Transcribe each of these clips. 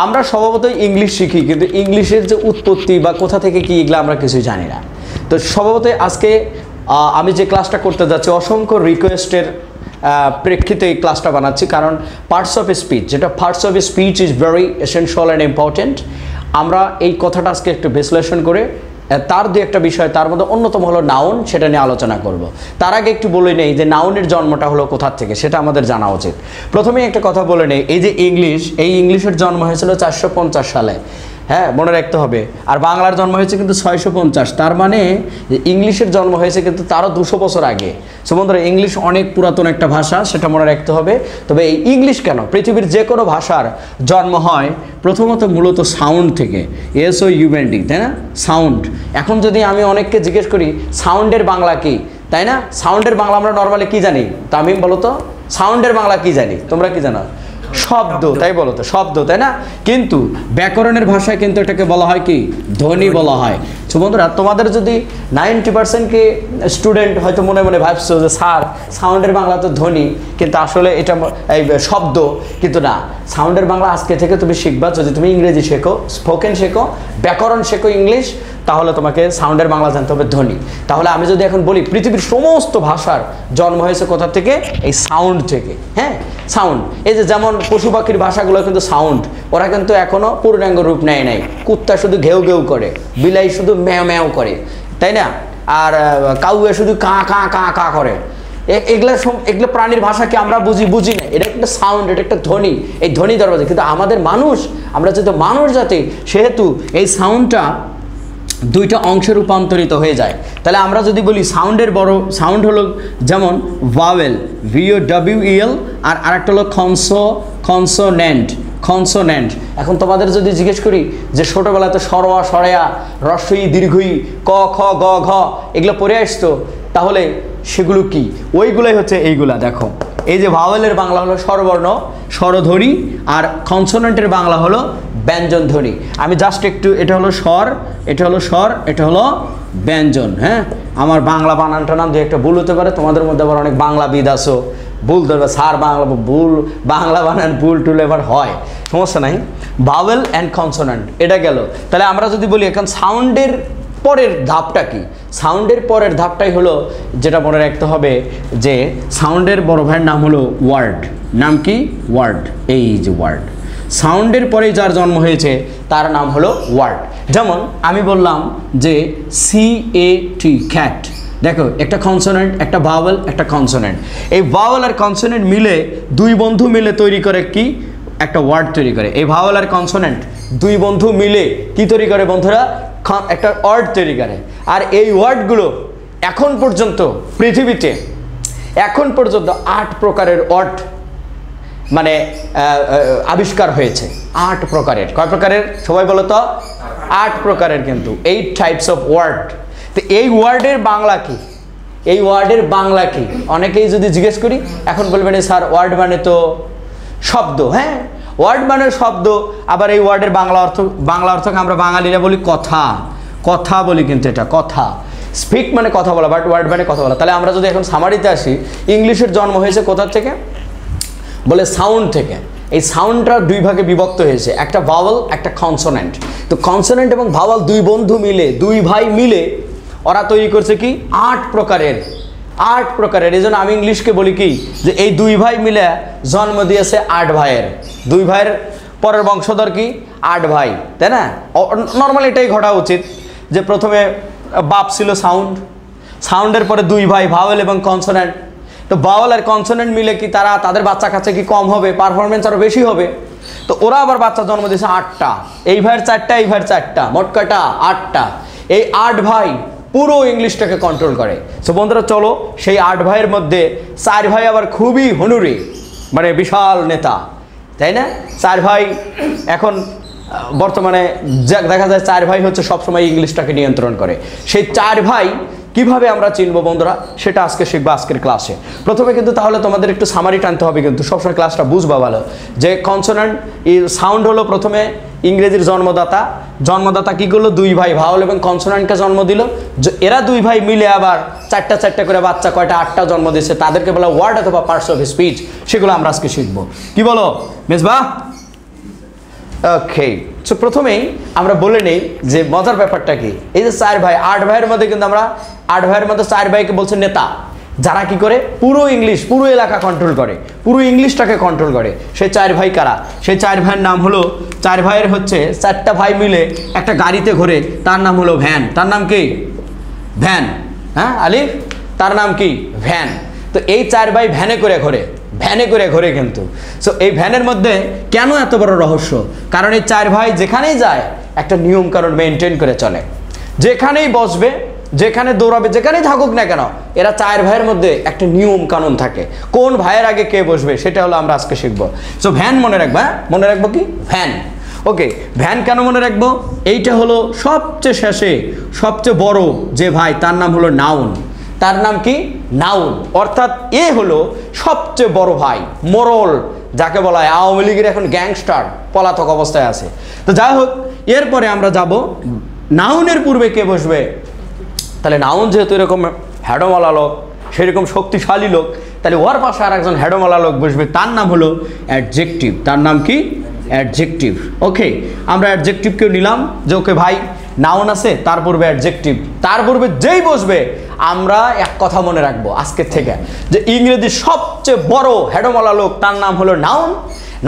আমরা স্বভাবতই ইংলিশ শিখি, কিন্তু ইংলিশের যে উৎপত্তি বা কোথা থেকে কি এগুলো আমরা কিছুই জানি না। তো স্বভাবতই আজকে আমি যে ক্লাসটা করতে যাচ্ছি অসংখ্য রিকোয়েস্টের প্রেক্ষিতে এই ক্লাসটা বানাচ্ছি, কারণ পার্টস অফ স্পিচ, যেটা parts of speech is very essential and important. আমরা এই কথাটা আজকে একটু বিশ্লেষণ করে তার দু একটা বিষয়, তার মধ্যে অন্যতম হলো নাউন, সেটা নিয়ে আলোচনা করব। তার আগে একটু বলে নেই যে নাউনের জন্মটা হলো কোথা থেকে, সেটা আমাদের জানা উচিত। প্রথমেই একটা কথা বলে নেই, এই যে ইংলিশ, এই ইংলিশের জন্ম হয়েছিল 450 সালে, হ্যাঁ মনে রাখতে হবে। আর বাংলার জন্ম হয়েছে কিন্তু 650, তার মানে ইংলিশের জন্ম হয়েছে কিন্তু তারও 200 বছর আগে। সো বন্ধুরা, ইংলিশ অনেক পুরাতন একটা ভাষা, সেটা মনে রাখতে হবে। তবে এই ইংলিশ কেন, পৃথিবীর যে কোনো ভাষার জন্ম হয় প্রথমত মূলত সাউন্ড থেকে, SOUND, তাই না? সাউন্ড। এখন যদি আমি অনেককে জিজ্ঞেস করি সাউন্ডের বাংলা কি, তাই না? সাউন্ডের বাংলা আমরা নর্মালি কি জানি? তামিম বলো তো, সাউন্ডের বাংলা কি জানি? তোমরা কি জানো? শব্দ, তাই বলো তো, শব্দ, তাই না? কিন্তু ব্যাকরণের ভাষায় কিন্তু এটাকে বলা হয় কি? ধ্বনি বলা হয়। তো বন্ধুরা, তোমাদের যদি 90% কি স্টুডেন্ট হয়তো মনে মনে ভাবছো যে স্যার সাউন্ডের বাংলা তো ধ্বনি, কিন্তু আসলে এটা এই শব্দ, কিন্তু না। সাউন্ডের বাংলা আজকে থেকে তুমি শিখবা, যদি তুমি ইংরেজি শেখো, স্পোকেন শেখো, ব্যাকরণ শেখো ইংলিশ, তাহলে তোমাকে সাউন্ডের বাংলা জানতে হবে ধ্বনি। তাহলে আমি যদি এখন বলি পৃথিবীর সমস্ত ভাষার জন্ম হয়েছে কোথা থেকে? এই সাউন্ড থেকে। হ্যাঁ, সাউন্ড। এই যে যেমন পশু পাখির ভাষাগুলো কিন্তু সাউন্ড, ওরা কিন্তু এখনো পূর্ণাঙ্গ রূপ নেয় নাই। কুত্তা শুধু ঘেউ ঘেউ করে, বিলাই শুধু ম্যাও ম্যাও করে, তাই না? আর কাউয়ে শুধু কা কা কা কা করে। এগুলো প্রাণীর ভাষাকে আমরা বুঝি না। এটা একটা সাউন্ড, এটা একটা ধ্বনি, এই ধ্বনি দরবাজা। কিন্তু আমাদের মানুষ, আমরা যেহেতু মানুষ জাতি, সেহেতু এই সাউন্ডটা দুইটা অংশে রূপান্তরিত হয়ে যায়। তাহলে আমরা যদি বলি সাউন্ডের বড় সাউন্ড হলো যেমন ভাওয়েল, VOWEL, আর আরেকটা হলো কনসোন্যান্ট। এখন তোমাদের যদি জিজ্ঞেস করি যে ছোটোবেলাতে সরোয়া, সরেয়া, রস্বই, দীর্ঘই, ক, খ, গ, ঘ এগুলো পড়ে আসতো, তাহলে সেগুলো কি? ওইগুলোই হচ্ছে এইগুলা। দেখো, এই যে ভাওয়েলের বাংলা হলো স্বরবর্ণ, স্বরধ্বনি, আর কনসোনেন্টের বাংলা হলো ব্যঞ্জন ধ্বনি। আমি জাস্ট একটু, এটা হলো স্বর, এটা হলো স্বর, এটা হলো ব্যঞ্জন। হ্যাঁ, আমার বাংলা বানানটা নাম দু একটা ভুল হতে পারে, তোমাদের মধ্যে আবার অনেক বাংলাবিদ আছো, ভুল ধরবে, স্যার বাংলা বানান ভুল টুল এবার হয়, সমস্যা নাই। ভাওয়েল অ্যান্ড কনসোনেন্ট, এটা গেল। তাহলে আমরা যদি বলি এখন সাউন্ডের পরের ধাপটা কি? সাউন্ডের পরের ধাপটাই হলো যেটা মনে রাখতে হবে, যে সাউন্ডের বড় ভাইয়ের নাম হলো ওয়ার্ড। নাম কি? ওয়ার্ড। এই যে ওয়ার্ড, সাউন্ডের পরে যার জন্ম হয়েছে তার নাম হলো ওয়ার্ড। যেমন আমি বললাম যে CAT, ক্যাট। দেখো, একটা কনসোনেন্ট, একটা ভাওয়েল, একটা কনসোনেন্ট। এই ভাওয়েল আর কনসোনেন্ট মিলে, দুই বন্ধু মিলে তৈরি করে কি? একটা ওয়ার্ড তৈরি করে। এই ভাওয়েল আর কনসোনেন্ট দুই বন্ধু মিলে কি তৈরি করে বন্ধুরা? একটা ওয়ার্ড তৈরি করে। আর এই ওয়ার্ডগুলো এখন পর্যন্ত পৃথিবীতে 8 প্রকারের ওয়ার্ড মানে আবিষ্কার হয়েছে। 8 প্রকারের। কয় প্রকারের সবাই বলো তো? 8 প্রকারের, কিন্তু 8 টাইপস অফ ওয়ার্ড। তো এই ওয়ার্ডের বাংলা কি? এই ওয়ার্ডের বাংলা কি? অনেকেই যদি জিজ্ঞেস করি, এখন বলবেন স্যার ওয়ার্ড মানে তো শব্দ। হ্যাঁ, ওয়ার্ড মানে শব্দ। আবার এই ওয়ার্ডের বাংলা অর্থকে আমরা বাঙালিরা বলি কথা বলি, কিন্তু এটা কথা। স্পিক মানে কথা বলা, বাট ওয়ার্ড মানে কথা বলা। তাহলে আমরা যদি এখন সামারিতে আসি, ইংলিশের জন্ম হয়েছে কোথা থেকে? বলে সাউন্ড থেকে। এই সাউন্ডটা দুই ভাগে বিভক্ত হয়েছে, একটা ভাওয়েল, একটা কনসোনেন্ট। তো কনসোনেন্ট এবং ভাওয়েল দুই বন্ধু মিলে, দুই ভাই মিলে ওরা তৈরি করছে কি? 8 প্রকারের। এই জন্য আমি ইংলিশকে বলি কি, যে এই দুই ভাই মিলে জন্ম দিয়েছে 8 ভাইয়ের। দুই ভাইয়ের পরের বংশধর কি? 8 ভাই, তাই না? নর্মালি এটাই ঘটা উচিত, যে প্রথমে বাপ ছিল সাউন্ডের পরে দুই ভাই ভাওয়েল এবং কনসোনেন্ট। তো ভাওয়েল আর কনসোনেন্ট মিলে কি তাদের বাচ্চা কাছে কি কম হবে? পারফরমেন্স আরও বেশি হবে। তো ওরা আবার বাচ্চা জন্ম দিয়েছে 8টা। এই ভাইয়ের 4টা, এই ভাইয়ের 4টা, মোট কটা? 8টা। এই 8 ভাই পুরো ইংলিশটাকে কন্ট্রোল করে। সো বন্ধুরা, চলো সেই 8 ভাইয়ের মধ্যে 4 ভাই আবার খুবই হুনুরি, মানে বিশাল নেতা, তাই না? 4 ভাই এখন বর্তমানে দেখা যায় 4 ভাই হচ্ছে সবসময় ইংলিশটাকে নিয়ন্ত্রণ করে। সেই 4 ভাই কিভাবে আমরা চিনবো বন্ধুরা, সেটা আজকে শিখবো আজকের ক্লাসে। প্রথমে কিন্তু তাহলে তোমাদের একটু সামারি টানতে হবে, কিন্তু সবসময় ক্লাসটা বুঝবা ভালো, যে কনসোনেন্ট সাউন্ড হলো প্রথমে ইংরেজির জন্মদাতা কি করলো? দুই ভাই ভাওয়েল এবং কনসোনেন্টকে জন্ম দিল। এরা দুই ভাই মিলে আবার 4টা করে বাচ্চা, কয়টা? 8টা জন্ম দিয়েছে। তাদেরকে বলা ওয়ার্ড অথবা পার্টস অফ স্পিচ। সেগুলো আমরা আজকে শিখবো। কি বলো মেজবা? ওকে, সো প্রথমেই আমরা বলে নেই যে মজার ব্যাপারটা কি। এই যে 4 ভাই, 8 ভাইয়ের মধ্যে কিন্তু আমরা 8 ভাইয়ের মধ্যে 4 ভাইকে বলছে নেতা, যারা কি করে পুরো ইংলিশ, পুরো এলাকা কন্ট্রোল করে, পুরো ইংলিশটাকে কন্ট্রোল করে। সেই 4 ভাই কারা? সেই 4 ভাইয়ের নাম হলো, 4 ভাইয়ের হচ্ছে 4টা ভাই মিলে একটা গাড়িতে ঘোরে, তার নাম হলো ভ্যান। তার নাম কি? ভ্যান। হ্যাঁ আলিফ, তার নাম কি? ভ্যান। তো এই 4 ভাই ভ্যানে করে ঘোরে, ভ্যানে করে ঘোরে কিন্তু। সো এই ভ্যানের মধ্যে কেন এত বড় রহস্য? কারণ এই 4 ভাই যেখানেই যায় একটা নিয়ম কানুন মেনটেন করে চলে। যেখানেই বসবে, যেখানে দৌড়াবে, যেখানেই থাকুক না কেন, এরা 4 ভাইয়ের মধ্যে একটা নিয়ম কানুন থাকে। কোন ভাইয়ের আগে কে বসবে সেটা হলো আমরা আজকে শিখবো। সো ভ্যান মনে রাখবো। হ্যাঁ, মনে রাখবো কি? ভ্যান। ওকে, ভ্যান কেন মনে রাখবো? এইটা হলো সবচেয়ে শেষে সবচেয়ে বড় যে ভাই, তার নাম হলো নাউন। তার নাম কি? নাউন। অর্থাৎ এ হলো সবচেয়ে বড় ভাই, মোরল যাকে বলা হয়। আওয়ামী লীগের এখন গ্যাংস্টার, পলাতক অবস্থায় আছে। তো যাই হোক, এরপরে আমরা যাব নাউনের পূর্বে কে বসবে। তাহলে নাউন যেহেতু এরকম হ্যাডোমালা লোক, সেরকম শক্তিশালী লোক, তাহলে ওর পাশে আর একজন হ্যাডোমালা লোক বসবে, তার নাম হলো অ্যাডজেক্টিভ। তার নাম কি? অ্যাডজেক্টিভ। ওকে, আমরা অ্যাডজেক্টিভকেও নিলাম যে ওকে ভাই নাউন আছে, তার পূর্বে অ্যাডজেক্টিভ, তার পূর্বে যেই বসবে আমরা এক কথা মনে রাখবো আজকের থেকে, যে ইংরেজির সবচেয়ে বড় হ্যাডোমালা লোক তার নাম হলো নাউন।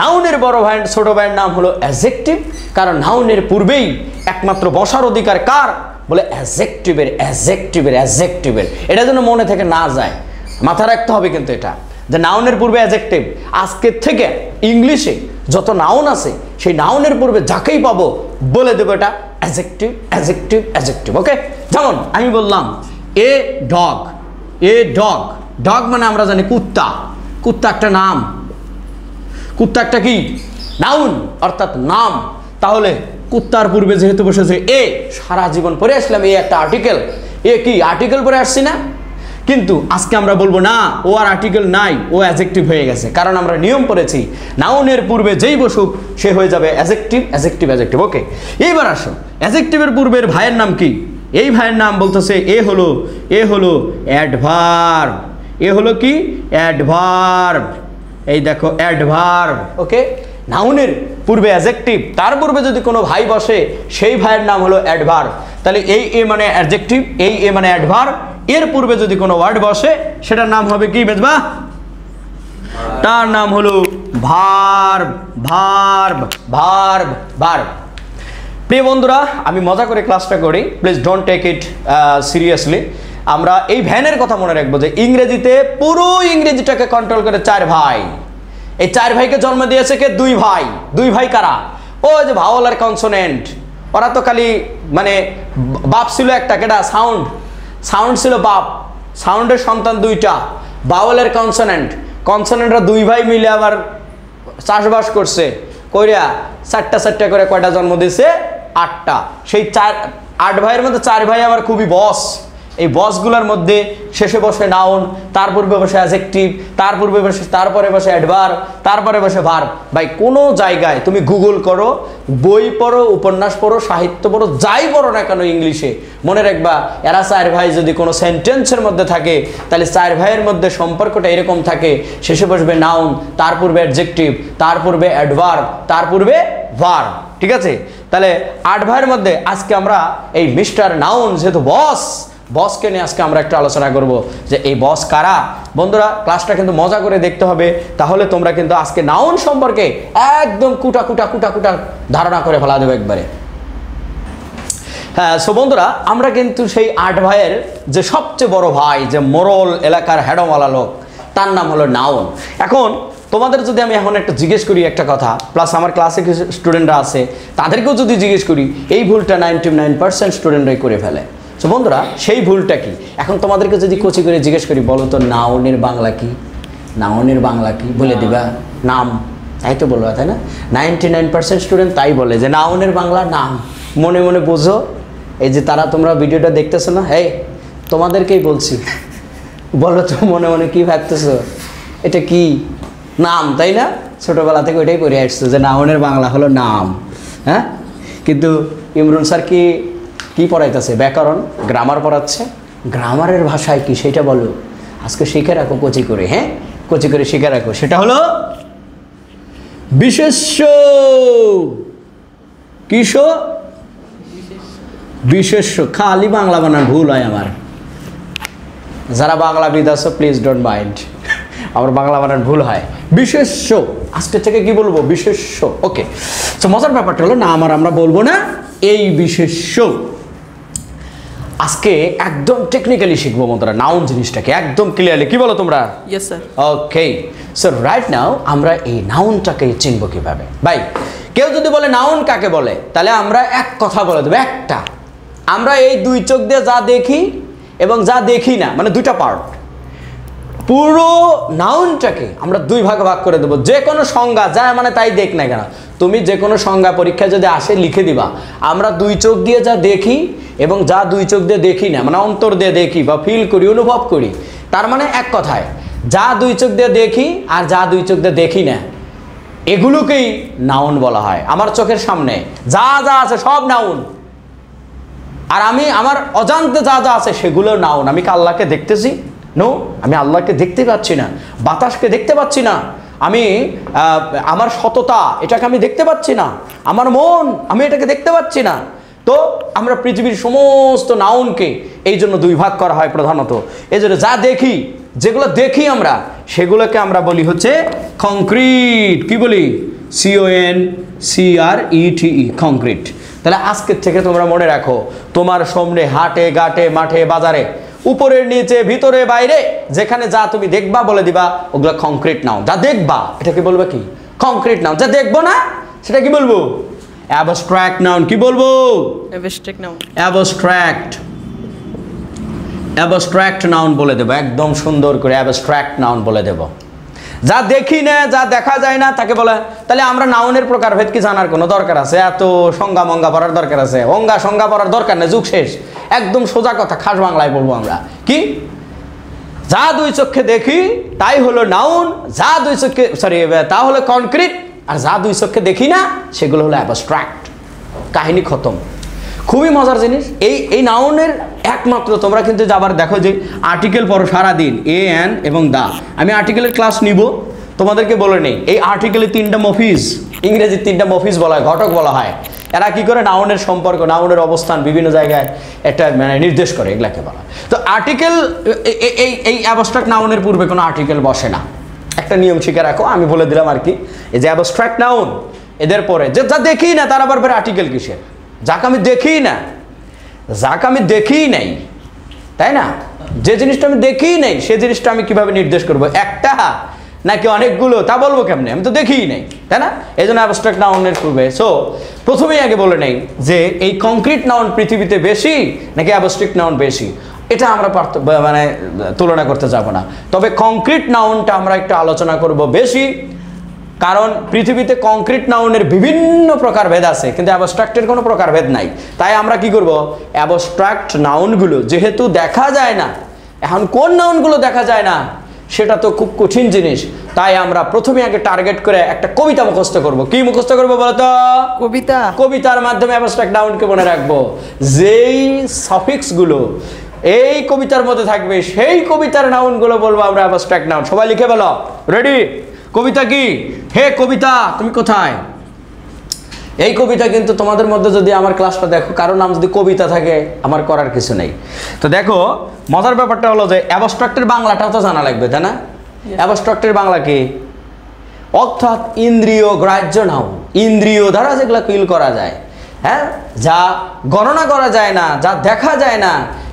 নাউনের বড় ভাই, ছোট ভাইয়ের নাম হলো অ্যাডজেক্টিভ। কারণ নাউনের পূর্বেই একমাত্র বসার অধিকার কার? বলে অ্যাডজেক্টিভের, অ্যাডজেক্টিভের, অ্যাডজেক্টিভের। এটা যেন মনে থেকে না যায়, মাথায় রাখতে হবে কিন্তু এটা, যে নাউনের পূর্বে অ্যাডজেক্টিভ। আজকের থেকে ইংলিশে যত নাউন আছে সেই নাউনের পূর্বে যাকেই পাবো বলে দেবো এটা অ্যাডজেক্টিভ, অ্যাডজেক্টিভ, অ্যাডজেক্টিভ। ওকে, যেমন আমি বললাম a dog, a dog. Dog মানে আমরা জানি কুত্তা। কুত্তা একটা নাম, কুত্তা একটা কি? নাউন, অর্থাৎ নাম। তাহলে কুত্তার পূর্বে যেহেতু বসেছে এ, সারা জীবন পরে আসলাম এ একটা আর্টিকেল। এ কি আর্টিকেল পরে আসছি না? কিন্তু আজকে আমরা বলবো না, ও আর আর্টিকেল নাই, ও অ্যাডজেক্টিভ হয়ে গেছে। কারণ আমরা নিয়ম পড়েছি, নাউনের পূর্বে যেই বসুক সে হয়ে যাবে অ্যাডজেক্টিভ, অ্যাডজেক্টিভ, অ্যাডজেক্টিভ। ওকে, এইবার আসো অ্যাডজেক্টিভের পূর্বের ভাইয়ের নাম কি? এই ভাইয়ের নাম বলতেছে এ হলো অ্যাডভার্ব। এ হলো কি? অ্যাডভার্ব। এই দেখো অ্যাডভার্ব। ওকে, নাউনের পূর্বে অ্যাডজেক্টিভ, তার পূর্বে যদি কোনো ভাই বসে সেই ভাইয়ের নাম হলো অ্যাডভার্ব। তাহলে এই এ মানে অ্যাডজেক্টিভ, এই এ মানে অ্যাডভার্ব, এর পূর্বে যদি কোনো ওয়ার্ড বসে সেটার নাম হবে কি মেজবা? তার নাম হলো ভার্ব, ভার্ব, ভার্ব, ভার্ব। প্রিয় বন্ধুরা, আমি মজা করে ক্লাসটা করি, please don't take it seriously. আমরা এই ভ্যানের কথা মনে রাখবো যে ইংরেজিতে পুরো ইংরেজিটাকে কন্ট্রোল করে 4 ভাই। এই 4 ভাইকে জন্ম দিয়েছে কে? 2 ভাই। 2 ভাই কারা? ও যে ভাওয়াল আর কনসোনেন্ট। ওরা তো খালি মানে বাপ ছিল একটা, কেটা? সাউন্ড। সাউন্ড ছিল বাপ, সাউন্ডের সন্তান 2টা, ভাওয়ালের কনসোনেন্ট। কনসোনেন্টরা 2 ভাই মিলে আবার চাষবাস করছে, কইরা 4টা করে কয়টা জন্ম দিয়েছে? 8টা। সেই 8 ভাইয়ের মধ্যে 4 ভাই আবার খুবই বস। এই বসগুলোর মধ্যে শেষে বসে নাউন, তার পূর্বে বসে অ্যাডজেক্টিভ, তার পূর্বে বসে, তারপরে বসে অ্যাডভার্ব, তারপরে বসে ভার্ব। ভাই কোনো জায়গায় তুমি গুগল করো, বই পড়ো, উপন্যাস পড়ো, সাহিত্য পড়ো, যাই পড়ো না কেন ইংলিশে, মনে রাখবা এরা 4 ভাই যদি কোনো সেন্টেন্সের মধ্যে থাকে তাহলে 4 ভাইয়ের মধ্যে সম্পর্কটা এরকম থাকে, শেষে বসবে নাউন, তার পূর্বে অ্যাডজেক্টিভ, তার পূর্বে অ্যাডভার্ব, তার পূর্বে ভার্ব। ঠিক আছে? তাহলে 8 ভাইয়ের মধ্যে আজকে আমরা এই মিস্টার নাউন, যেহেতু বস, বসকে নিয়ে আজকে আমরা একটা আলোচনা করব যে এই বস কারা। বন্ধুরা, ক্লাসটা কিন্তু মজা করে দেখতে হবে, তাহলে তোমরা কিন্তু আজকে নাউন সম্পর্কে একদম কুটা কুটা কুটা কুটা ধারণা করে ফেলা দেবে একবারে। হ্যাঁ, সো বন্ধুরা, আমরা কিন্তু সেই 8 ভাইয়ের যে সবচেয়ে বড় ভাই, যে মোরল এলাকার হেডওয়ালা লোক, তার নাম হলো নাউন। এখন তোমাদের যদি আমি এখন একটা জিজ্ঞেস করি একটা কথা, প্লাস আমার ক্লাসে কিছু স্টুডেন্টরা আছে তাদেরকেও যদি জিজ্ঞেস করি, এই ভুলটা 99% স্টুডেন্টরাই করে ফেলে। সো বন্ধুরা, সেই ভুলটা কি? এখন তোমাদেরকে যদি কোচি করে জিজ্ঞেস করি, বলো তো নাউনের বাংলা কি? নাউনের বাংলা কি বলে দিবা? নাম, তাই তো বলবা, তাই না? 99% স্টুডেন্ট তাই বলে যে নাউনের বাংলা নাম। মনে মনে বোঝো, এই যে তারা তোমরা ভিডিওটা দেখতেছো না, এই তোমাদেরকেই বলছি, বলো তো মনে মনে কি ভাবতেছো? এটা কি? নাম, তাই না? ছোটোবেলা থেকে ওইটাই পড়ে আসছো যে নাউনের বাংলা হলো নাম। হ্যাঁ, কিন্তু ইমরুল স্যার কি পড়াইতেছে? ব্যাকরণ, গ্রামার পড়াচ্ছে। গ্রামারের ভাষায় কি সেটা বলো, আজকে শিখে রাখো কোচি করে। হ্যাঁ, কোচি করে শিখে রাখো। সেটা হলো বিশেষ্য। কিসো বিশেষ্য, খালি বাংলা বানান ভুল হয় আমার। যারা বাংলাবিদ আছো প্লিজ ডোন্ট মাইন্ড, আমার বাংলা বানান ভুল হয়। বিশেষ্য, আজকে থেকে কি বলবো? বিশেষ্য। ওকে, তো মজার ব্যাপারটা হলো না আমরা বলবো না এই বিশেষ্য। আজকে একদম টেকনিক্যালি শিখবো বন্ধুরা নাউন জিনিসটাকে একদম ক্লিয়ারলি। কি বলো তোমরা? Yes sir. Okay, so right now আমরা এই নাউনটাকে চিনবো কিভাবে? ভাই কেউ যদি বলে নাউন কাকে বলে, তাহলে আমরা এক কথা বলে দেবো, একটা। আমরা এই দুই চোখ দিয়ে যা দেখি এবং যা দেখি না, মানে দুইটা পার্ট, পুরো নাউনটাকে আমরা দুই ভাগ করে দেবো। যে কোনো সংজ্ঞা যা মানে তাই দেখ না কেন, তুমি যে কোনো সংজ্ঞা পরীক্ষায় যদি আসে লিখে দিবা, আমরা দুই চোখ দিয়ে যা দেখি এবং যা দুই চোখ দিয়ে দেখি না, মানে অন্তর দিয়ে দেখি বা ফিল করি, অনুভব করি, তার মানে এক কথায় যা দুই চোখ দিয়ে দেখি আর যা দুই চোখ দিয়ে দেখি না, এগুলোকেই নাউন বলা হয়। আমার চোখের সামনে যা যা আছে সব নাউন, আর আমি আমার অজান্তে যা যা আছে সেগুলো নাউন। আমি কি আল্লাহকে দেখতেছি? নো, আমি আল্লাহকে দেখতে পাচ্ছি না। বাতাসকে দেখতে পাচ্ছি না। আমি আমার সততা এটাকে আমি দেখতে পাচ্ছি না। আমার মন আমি এটাকে দেখতে পাচ্ছি না। তো আমরা পৃথিবীর সমস্ত নাউনকে এই জন্য দুই ভাগ করা হয় প্রধানত। এই জন্য যা দেখি, যেগুলো দেখি আমরা, সেগুলোকে আমরা বলি হচ্ছে কংক্রিট। কি বলি? CONCRETE, concrete. তাহলে আজকের থেকে তোমরা মনে রাখো, তোমার সামনে হাটে ঘাটে মাঠে বাজারে উপরের নিচে ভিতরে বাইরে যেখানে যা তুমি দেখবা বলে দিবা ওগুলো কংক্রিট নাউন। যা দেখবা এটাকে বলবে কি? Concrete noun. যা দেখবো না সেটা কি বলবো? Abstract noun. কি বলবো? Abstract noun. অ্যাবস্ট্রাক্ট নাউন বলে দেবো, একদম সুন্দর করে অ্যাবস্ট্রাক্ট নাউন বলে দেবো। যা দেখি না, যা দেখা যায় না তাকে বলে। তাহলে আমরা নাউনের প্রকারভেদ কি জানার কোনো দরকার আছে? এত সংজ্ঞা মঙ্গা পড়ার দরকার আছে? সংজ্ঞা পড়ার দরকার নেই, যুগ শেষ। একদম সোজা কথা, খাস বাংলায় বলবো আমরা। কি? যা দুই চোখে দেখি তাই হলো নাউন, যা দুই চোখে তা হলো কনক্রিট, আর যা দুই চোখে দেখি না সেগুলো হলো অ্যাবস্ট্রাক্ট। কাহিনী খতম। খুবই মজার জিনিস এই নাউনের। একমাত্র তোমরা কিন্তু আবার দেখো যে আর্টিকেল পড়ো সারাদিন, এন এবং দা। আমি আর্টিকেলের ক্লাস নিব, তোমাদেরকে বলে নেই এই আর্টিকেলের 3টা মফিজ, ইংরেজির 3টা মফিজ বলা হয়, ঘটক বলা হয়। এরা কি করে নাউনের সম্পর্ক, নাউনের অবস্থান বিভিন্ন জায়গায় একটা মানে নির্দেশ করে, এগুলাকে বলা। তো আর্টিকেল, এই অ্যাবস্ট্রাক্ট নাউনের পূর্বে কোনো আর্টিকেল বসে না। একটা নিয়ম শিখে রাখো, আমি বলে দিলাম আর কি। এই যে অ্যাবস্ট্রাক্ট নাউন, এদের পরে যে যা দেখি না তার আবার আর্টিকেল কিসের? যাকে আমি দেখি না, যাকে আমি দেখি নাই, তাই না? যে জিনিসটা আমি দেখি নাই সে জিনিসটা আমি কিভাবে নির্দেশ করবো? একটা নাকি অনেকগুলো, তা বলবো কেমনে? আমি তো দেখিই নাই, তাই না? এই জন্য অ্যাবস্ট্রাক্ট নাউনের পূর্বে। সো প্রথমেই আগে বলে নেই যে এই কংক্রিট নাউন পৃথিবীতে বেশি নাকি অ্যাবস্ট্রাক্ট নাউন বেশি, এটা আমরা মানে তুলনা করতে যাব না। তবে কংক্রিট নাউনটা আমরা একটু আলোচনা করব বেশি, কারণ পৃথিবীতে কংক্রিট নাউনের বিভিন্ন প্রকারভেদ আছে, কিন্তু অ্যাবস্ট্রাক্টের কোনো প্রকারভেদ নাই। তাই আমরা কি করব? অ্যাবস্ট্রাক্ট নাউনগুলো যেহেতু দেখা যায় না, এখন কোন নাউনগুলো দেখা যায় না সেটা তো খুব কঠিন জিনিস, তাই আমরা প্রথমে আগে টার্গেট করে একটা কবিতা মুখস্থ করব। কি মুখস্থ করব বলো তো? কবিতা। কবিতার মাধ্যমে অ্যাবস্ট্রাক্ট নাউনকে মনে রাখবো। যেই সাফিক্সগুলো এই কবিতার মধ্যে থাকবে সেই কবিতার নাউনগুলো বলবো আমরা অ্যাবস্ট্রাক্ট নাউন। সবাই লিখে বলো, রেডি? কবিতা কি? হে কবিতা তুমি কোথায়? এই কবিতা কিন্তু তোমাদের মধ্যে যদি আমার ক্লাসটা দেখো, কারো নাম যদি কবিতা থাকে, আমার করার কিছু নেই। তো দেখো মজার ব্যাপারটা হলো যে অ্যাবস্ট্রাক্টের বাংলাটাও তো জানা লাগবে, তাই না? অ্যাবস্ট্রাক্টের বাংলা কি? অর্থাৎ ইন্দ্রিয় গ্রাহ্য নাউন, ইন্দ্রিয় দ্বারা যেগুলো ফিল করা যায়, হ্যাঁ, যা গণনা করা যায় না, যা দেখা যায় না,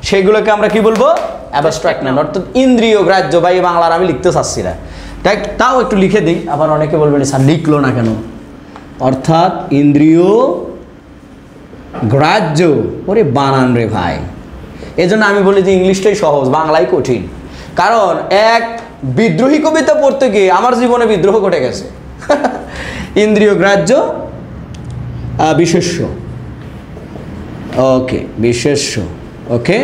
সেগুলোকে আমরা কি বলবো? Abstract noun. অর্থাৎ ইন্দ্রিয় গ্রাহ্য। বা এই বাংলার আমি লিখতে চাচ্ছি না, তাই তাও একটু লিখে দিই। আবার অনেকে বলবেন স্যার লিখলো না কেন? অর্থাৎ ইন্দ্রিয় গ্রাহ্য। ওরে বানান রে ভাই, এই জন্য আমি বলি যে ইংলিশটাই সহজ, বাংলাই কঠিন। কারণ এক বিদ্রোহী কবিতা পড়তে গিয়ে আমার জীবনে বিদ্রোহ ঘটে গেছে। ইন্দ্রিয় গ্রাহ্য বিশেষ্য। ওকে, বিশেষ্য। ওকে,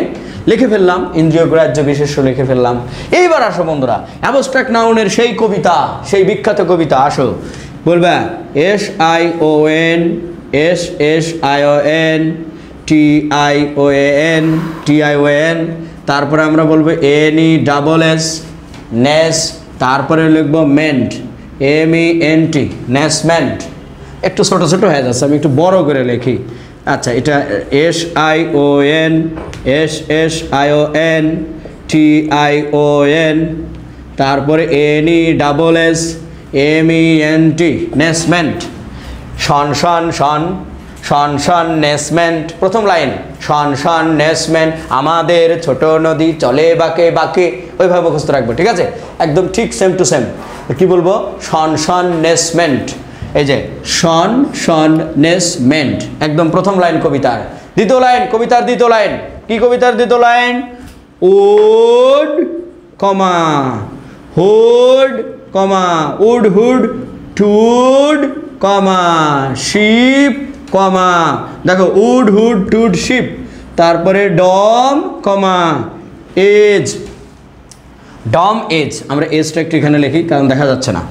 লিখে ফেললাম, ইন্দ্রিয় গ্রাহ্য বিশেষ্য লিখে ফেললাম। এইবার আসো বন্ধুরা, অ্যাবস্ট্রাক্ট নাউনের সেই কবিতা, সেই বিখ্যাত কবিতা। আসো, বলবা SION SSION TION, তারপরে আমরা বলবো NESS নেস, তারপরে লিখবো মেন্ট MENT নেসমেন্ট, একটু ছোট ছোট হয়ে যাচ্ছে, আমি একটু বড় করে লিখি। আচ্ছা, এটা SION, SSION, TION, তারপরে NESS, MENT, নেসমেন্ট। শন শন শন শন শন নেসমেন্ট, প্রথম লাইন শন শন নেসমেন্ট, আমাদের ছোট নদী চলে বাঁকে বাঁকে, ওইভাবে মুখস্থ রাখবো, ঠিক আছে? একদম ঠিক সেম টু সেম। কি বলবো? শন শন নেসমেন্ট, এই যে শন শন নেসমেন্ট, একদম প্রথম লাইন কবিতার। দ্বিতীয় লাইন কবিতার দ্বিতীয় লাইন, কি কবিতার দ্বিতীয় line? Ood comma hood comma ood hood tude comma ship comma, দেখো উড হুড টুড শিপ, তারপরে ডম কমা এজ, ডম এজ, আমরা এজটা একটু এখানে লিখি কারণ দেখা যাচ্ছে না।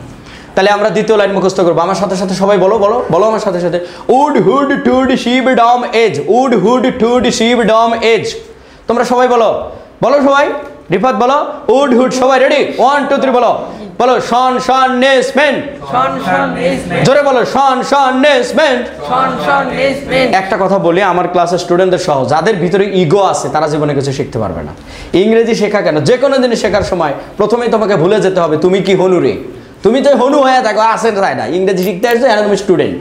তাহলে আমরা দ্বিতীয় লাইন মুখস্থ করবো, আমার সাথে সাথে সবাই বলো বলো বলো আমার সাথে সাথে, ood hood tude ship dom age, ood hood tude ship dom age. তোমরা সবাই বলো, বলো সবাই, রিফাত বলো, উড হুড, সবাই রেডি? 1 2 3 বলো, বলো শন শন নেসমেন্ট, শন শন নেসমেন্ট, জোরে বলো শন শন নেসমেন্ট। শন শন নেসমেন্ট। একটা কথা বলি আমার ক্লাসের স্টুডেন্টদের সহ, যাদের ভিতরে ইগো আছে তারা জীবনে কিছু শিখতে পারবে না। ইংরেজি শেখা কেন, যে কোনো জিনিস শেখার সময় প্রথমেই তোমাকে ভুলে যেতে হবে তুমি কি হনু রে, তুমি তো হনু হয়ে থাকো, আসে তাই না? ইংরেজি শিখতে আসছো, এখন তুমি স্টুডেন্ট,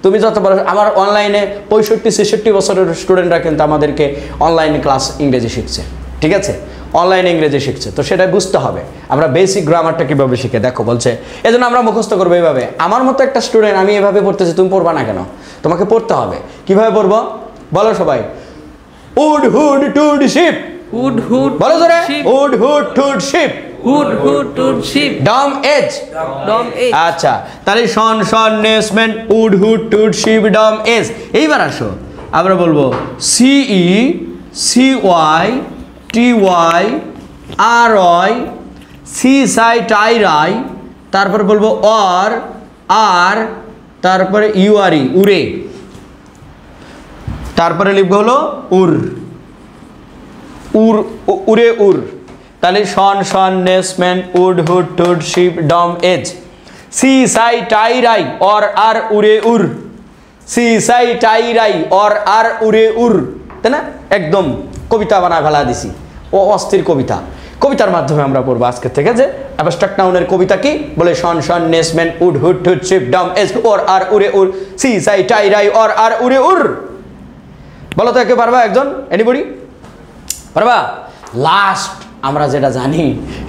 তুমি যত বড়। আমার অনলাইনে 65-66 বছরের স্টুডেন্টরা কিন্তু আমাদেরকে অনলাইনে ক্লাস ইংরেজি শিখছে, ঠিক আছে? অনলাইনে ইংরেজি শিখছে, তো সেটা বুঝতে হবে আমরা বেসিক গ্রামারটা কীভাবে শিখে। দেখো বলছে, এই জন্য আমরা মুখস্থ করবো এইভাবে। আমার মতো একটা স্টুডেন্ট, আমি এভাবে পড়তেছি, তুমি পড়বা না কেন? তোমাকে পড়তে হবে। কিভাবে পড়বো বলো সবাই? Ood hood tude ship, ood hood, বলো জোরে, ship, ood hood tude ship, ood hood tude ship, dom age, dom age. আচ্ছা, তাহলে sion tion ness ment, ood hood tude ship dom age. এইবার আসো আমরা বলবো CECYTYRY, সিসাই টাইরাই, তারপর বলবো অর আর, তারপরে ইউআরই উরে, তারপরে লিখবো হলো উর, উর উরে উর। তাহলে sion tion ness ment, ood hood tude ship dom age, সিসাই টাইরাই অর আর উরে উর, সিসাই টাইরাই অর আর উরে উর, তাই না? একদম কবিতা বানায় ফেলা দিছি, ও অস্থির কবিতা। কবিতার মাধ্যমে আমরা পড়বো আজকে থেকে যে অ্যাবস্ট্রাক্ট নাউনের কবিতা কি বলে, sion tion ness ment, ood hood tude ship dom age, or ar উরে উর, সিসাই টাইরাই অর আর উরে উর। বলো তো একে পারবা একজন? এনিবডি পারবা? লাস্ট আমরা যেটা জানি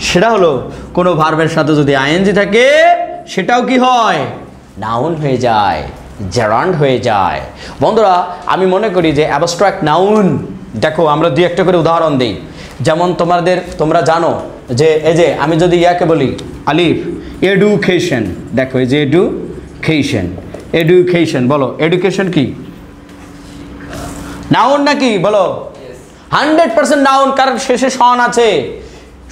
সেটা হলো কোনো ভার্বের সাথে যদি আইএনজি থাকে সেটাও কি হয়? নাউন হয়ে যায়, জারান্ড হয়ে যায়। বন্ধুরা আমি মনে করি যে অ্যাবস্ট্রাক্ট নাউন, দেখো আমরা দুই একটা করে উদাহরণ দিই। যেমন তোমরা জানো যে এই যে আমি যদি ইয়াকে বলি আলিফ, এডুকেশন, দেখো এই যে এডুকেশন, এডুকেশন, বলো এডুকেশন কি নাউন নাকি? বলো 100% নাউন, কারণ শেষে শন আছে,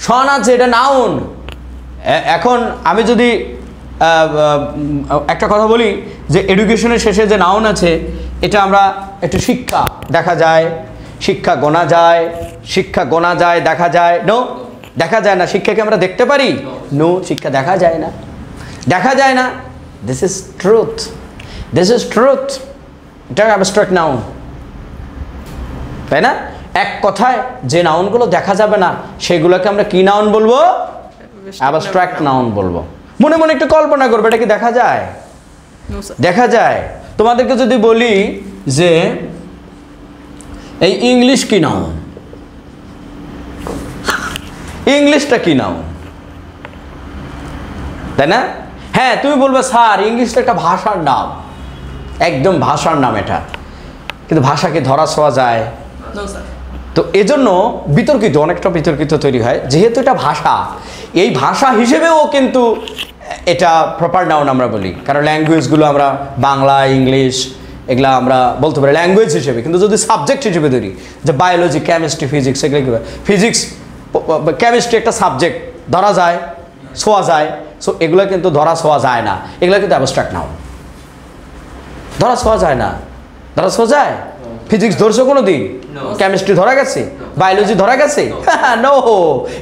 শন আছে, এটা নাউন। এখন আমি যদি একটা কথা বলি যে এডুকেশনের শেষে যে নাউন আছে এটা আমরা একটু শিক্ষা দেখা যায়, শিক্ষা গোনা যায়, শিক্ষা গোনা যায়, দেখা যায়, নো দেখা যায় না। শিক্ষাকে আমরা দেখতে পারি? নো, শিক্ষা দেখা যায় না, দেখা যায় না। This is truth, this is truth. এটা অ্যাবস্ট্রাক্ট নাউন, তাই না? এক কথায় যে নাউনগুলো দেখা যাবে না সেগুলোকে আমরা কি নাউন বলবো? অ্যাবস্ট্রাক্ট নাউন বলবো। মনে মনে একটু কল্পনা করবে, এটা কি দেখা যায়? No sir. দেখা যায়। তোমাদেরকে যদি বলি যে এই ইংলিশ কি নাউন, ইংলিশটা কি নাউন, তাই না? হ্যাঁ, তুমি বলবে স্যার ইংলিশটা একটা ভাষার নাম, একদম ভাষার নাম এটা, কিন্তু ভাষাকে ধরা ছোঁয়া যায়। No sir. তো এজন্য বিতর্কিত, অনেকটা বিতর্কিত তৈরি হয়, যেহেতু এটা ভাষা, এই ভাষা হিসেবেও কিন্তু এটা প্রপার নাউন আমরা বলি, কারণ ল্যাঙ্গুয়েজগুলো আমরা বাংলা ইংলিশ এগুলা আমরা বলতে পারি ল্যাঙ্গুয়েজ হিসেবে, কিন্তু যদি সাবজেক্ট হিসেবে ধরি যে বায়োলজি কেমিস্ট্রি ফিজিক্স, এগুলো কী ফিজিক্স কেমিস্ট্রি একটা সাবজেক্ট ধরা যায় ছোঁয়া যায়, সো এগুলো কিন্তু ধরা ছোঁয়া যায় না, এগুলো কিন্তু অ্যাবস্ট্রাক্ট নাউন। ধরা ছোঁয়া যায় না, ধরা ছোঁয়া যায়? ফিজিক্স ধরছো কোনো দিন? কেমিস্ট্রি ধরা গেছে? বায়োলজি ধরা গেছে? নো,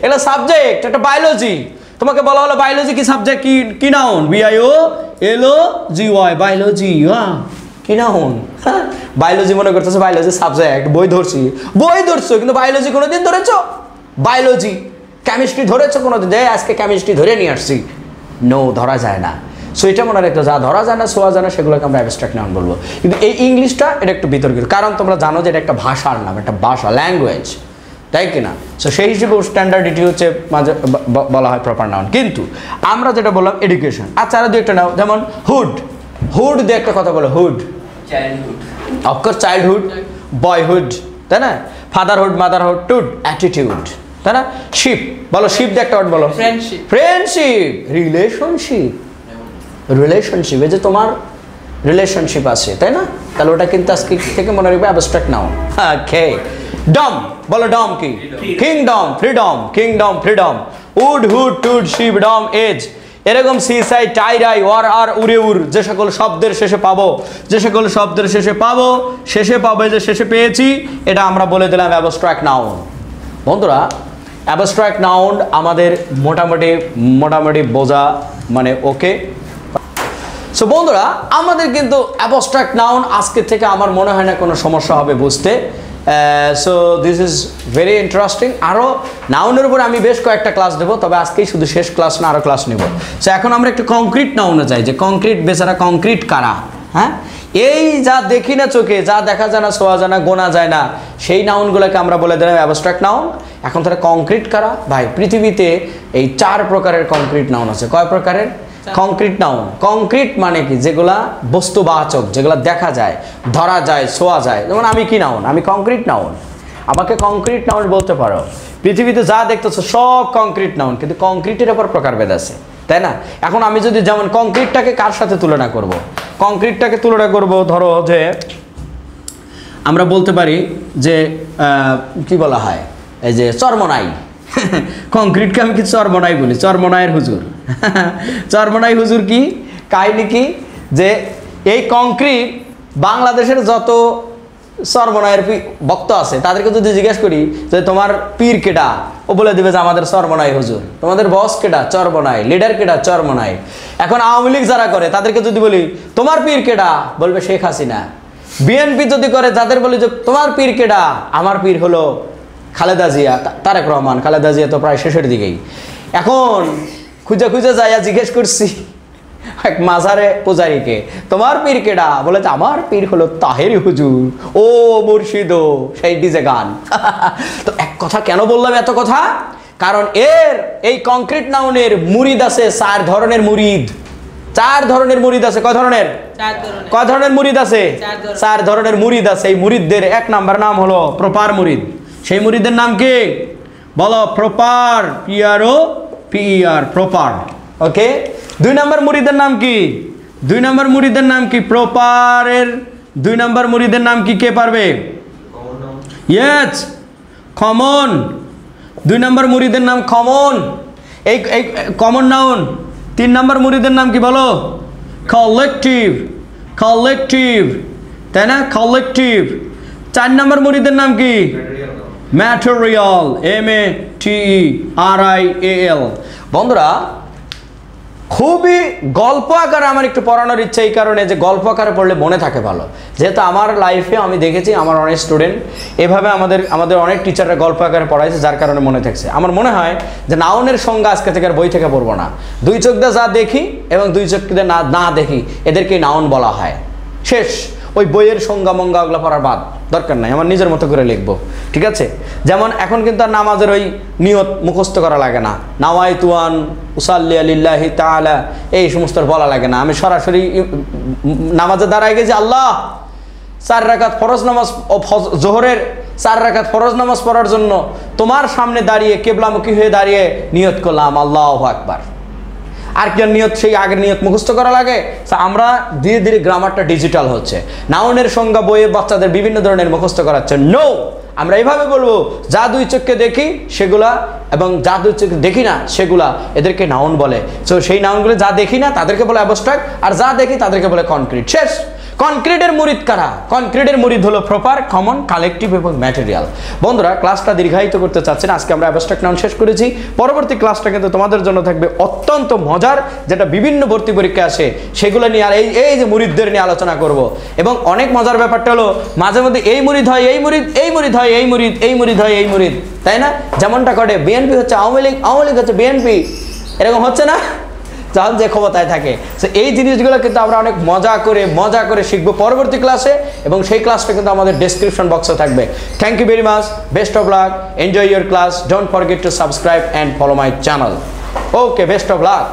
এটা সাবজেক্ট, এটা বায়োলজি। তোমাকে বলা হলো বায়োলজি কি সাবজেক্ট, কি কি নাউন, BIOLOGY, বায়োলজি, কি নাউন? বায়োলজি মনে করতেছে বায়োলজি সাবজেক্ট, বই ধরছো, কিন্তু বায়োলজি কোনোদিন ধরেছো? বায়োলজি কেমিস্ট্রি ধরেছো কোনোদিন? আজকে কেমিস্ট্রি ধরে নিয়ে আসছি, নো, ধরা যায় না। সো এটা মনে রাখতে, যা ধরা যায় না, ছোঁয়া যায় না, সেগুলোকে আমরা অ্যাবস্ট্রাক্ট নাউন বলবো। কিন্তু এই ইংলিশটা এটা একটু বিতর্কিত, কারণ তোমরা জানো যে এটা একটা ভাষার নাম, একটা ভাষা, ল্যাঙ্গুয়েজ, তাই কি না? সো সেই হিসেবে স্ট্যান্ডার্ডিটি হচ্ছে মাঝে বলা হয় প্রপার নাউন। কিন্তু আমরা যেটা বললাম এডুকেশন, আচ্ছা আরো দু একটা নাও, যেমন হুড দিয়ে একটা কথা বলো, hood, childhood, of course childhood, boyhood, তাই না? ফাদারহুড, মাদারহুড, টুড, অ্যাটিটিউড, তাই না? শিপ বলো, শিপ দিয়ে একটা ওয়ার্ড বলো, ফ্রেন্ডশিপ, রিলেশনশিপ, এই যে তোমার রিলেশনশিপ আছে, তাই না? তাহলে ওটা কিন্তু আজকে থেকে মনে রাখবে অ্যাবস্ট্রাক্ট নাউন। ওকে, ডম বলো, ডম কি? Kingdom, freedom, hood, tude, ship, dom, age, এরকম সিসাই, টাইরাই, আর উড়ে যে সকল শব্দের শেষে পাবো, শেষে পেয়েছি, এটা আমরা বলে দিলাম অ্যাবস্ট্রাক্ট নাউন। বন্ধুরা, অ্যাবস্ট্রাক্ট নাউন আমাদের মোটামুটি বোঝা মানে ওকে। সো বন্ধুরা, আমাদের কিন্তু অ্যাবস্ট্রাক্ট নাউন আজকে থেকে আমার মনে হয় না কোনো সমস্যা হবে বুঝতে। So this is very interesting. আরও নাউনের উপর আমি বেশ কয়েকটা ক্লাস দেবো, তবে আজকেই শুধু শেষ ক্লাস না, আরও ক্লাস নেব। সো এখন আমরা একটু কংক্রিট নাউনে যাই, যে কংক্রিট বেচারা কংক্রিট কারা, হ্যাঁ? এই যা দেখি না চোখে, যা দেখা যায় না, ছোঁয়া যায় না, গোনা যায় না, সেই নাউনগুলোকে আমরা বলে দিলাম অ্যাবস্ট্রাক্ট নাউন। এখন তারা কংক্রিট কারা? ভাই, পৃথিবীতে এই 4 প্রকারের কংক্রিট নাউন আছে। কয় প্রকারের কংক্রিট নাউন? কংক্রিট মানে কি? যেগুলা বস্তুবাচক, যেগুলা দেখা যায়, ধরা যায়, ছোঁয়া যায়। যেমন আমি কি নাউন? আমি কংক্রিট নাউন, আমাকে কংক্রিট নাউন বলতে পারো। পৃথিবীতে যা দেখতেছো সব কংক্রিট নাউন, কিন্তু কংক্রিটের আবার প্রকারভেদ আছে, তাই না? এখন আমি যদি যেমন কংক্রিটটাকে কার সাথে তুলনা করব? কংক্রিটটাকে তুলনা করব, ধরো যে আমরা বলতে পারি যে কি বলা হয়, এই যে চরমনাই। কংক্রিটকে আমি কি চরমনাই বলি? চরমনাইয়ের হুজুর। চরমনাই হুজুর কি কাহিনী কি, যে এই কংক্রিট বাংলাদেশের যত চরমনাইয়ের ভক্ত আছে তাদেরকে যদি জিজ্ঞেস করি যে তোমার পীর কেডা, ও বলে দিবে যে আমাদের চরমনাই হুজুর। তোমাদের বস কেডা? চরমনাই। লিডার কেডা? চরমনাই। এখন আওয়ামী লীগ যারা করে তাদেরকে যদি বলি তোমার পীর কেডা, বলবে শেখ হাসিনা। বিএনপি যদি করে, যাদের বলি যে তোমার পীর কেডা, আমার পীর হলো খালেদা জিয়া, তারেক রহমান। খালেদা জিয়া তো প্রায় শেষের দিকেই। এখন খুঁজে যাইয়া জিজ্ঞেস করছি এক মাজারে পূজারীকে, তোমার পীর কেডা? বলে যে আমার পীর হলো তাহেরি হুজুর। ও মুর্শিদ, সেই ডিজে গান। তো এক কথা কেন বললাম এত কথা? কারণ এই কংক্রিট নাউনের মুরিদ আছে 4 ধরনের মুরিদ। 4 ধরনের মুরিদ আছে। কয় ধরনের? 4 ধরনের মুরিদ আছে। এই মুরিদদের 1 নাম্বার নাম হলো প্রপার মুরিদ। সেই মুরিদের নাম কি? বলো, প্রপার, PROPER, প্রপার। ওকে। 2 নম্বর মুরিদের নাম কি? 2 নম্বর মুরিদের নাম কি? প্রপারের 2 নম্বর মুরিদের নাম কি? কে পারবে? Yes, common. 2 নম্বর মুরিদের নাম কমন। এই কমন নাউন। 3 নম্বর মুরিদের নাম কি বলো? কালেকটিভ, তাই না? কালেকটিভ। 4 নম্বর মুরিদের নাম কি? Material, MATERIAL। বন্ধুরা, খুবই গল্প আকারে আমার একটু পড়ানোর ইচ্ছা, এই কারণে যে গল্প আকারে পড়লে মনে থাকে ভালো। যেহেতু আমার লাইফে আমি দেখেছি আমার অনেক স্টুডেন্ট এভাবে আমাদের অনেক টিচাররা গল্প আকারে পড়াইছে, যার কারণে মনে থাকছে। আমার মনে হয় যে নাউনের সংজ্ঞা আজকে থেকে আর বই থেকে পড়বো না। 2 চোখ দিয়ে যা দেখি এবং 2 চোখ দিয়ে না দেখি, এদেরকে নাউন বলা হয়। শেষ। ওই বইয়ের সংজ্ঞা মঙ্গা ওগুলো পড়ার বাদ দরকার নাই, আমার নিজের মতো করে লিখবো, ঠিক আছে? যেমন এখন কিন্তু আর নামাজের ওই নিয়ত মুখস্থ করা লাগে না। নাওয়াইতু আন উসাল্লি লিল্লাহি তাআলা, এই সমস্ত বলা লাগে না। আমি সরাসরি নামাজে দাঁড়ায় গেছি, আল্লাহ 4 রাকাত ফরজ নামাজ, জোহরের 4 রাকাত ফরজ নামাজ পড়ার জন্য তোমার সামনে দাঁড়িয়ে কেবলামুখী হয়ে দাঁড়িয়ে নিয়ত করলাম, আল্লাহু আকবার। আর কি নিয়ত? সেই আগের নিয়ত মুখস্থ করা লাগে? আমরা ধীরে ধীরে গ্রামারটা ডিজিটাল হচ্ছে। নাউনের সংজ্ঞা বইয়ে বাচ্চাদের বিভিন্ন ধরনের মুখস্থ করাচ্ছে। নো, আমরা এইভাবে বলবো, যা 2 চোখকে দেখি সেগুলা এবং যা 2 চোখে দেখি না সেগুলা, এদেরকে নাউন বলে। সো সেই নাউনগুলো যা দেখি না তাদেরকে বলে অ্যাবস্ট্রাক্ট, আর যা দেখি তাদেরকে বলে কনক্রিট। শেষ। কনক্রিটের মুরিদ কারা? কনক্রিটের মুরিদ হলো প্রপার, কমন, কালেকটিভ এবং ম্যাটেরিয়াল। বন্ধুরা, ক্লাসটা দীর্ঘায়িত করতে চাচ্ছি না, আজকে আমরা অ্যাবস্ট্রাক্ট নাউন শেষ করেছি। পরবর্তী ক্লাসটা কিন্তু তোমাদের জন্য থাকবে অত্যন্ত মজার, যেটা বিভিন্ন ভর্তি পরীক্ষা আসে সেগুলো নিয়ে, আর এই যে মুরিদদের নিয়ে আলোচনা করব। এবং অনেক মজার ব্যাপারটা হলো মাঝে মধ্যে এই মুরিদ হয় এই মুরিদ, এই মুরিদ হয় এই মুরিদ, এই মুরিদ হয় এই মুরিদ, তাই না? যেমনটা করে বিএনপি হচ্ছে আওয়ামী লীগ, আওয়ামী লীগ হচ্ছে বিএনপি, এরকম হচ্ছে না যখন যে ক্ষমতায় থাকে। তো এই জিনিসগুলো কিন্তু আমরা অনেক মজা করে শিখবো পরবর্তী ক্লাসে, এবং সেই ক্লাসটা কিন্তু আমাদের ডেসক্রিপশন বক্সে থাকবে। Thank you very much, best of luck, enjoy your class, don't forget to subscribe and follow my channel. Okay, best of lakh.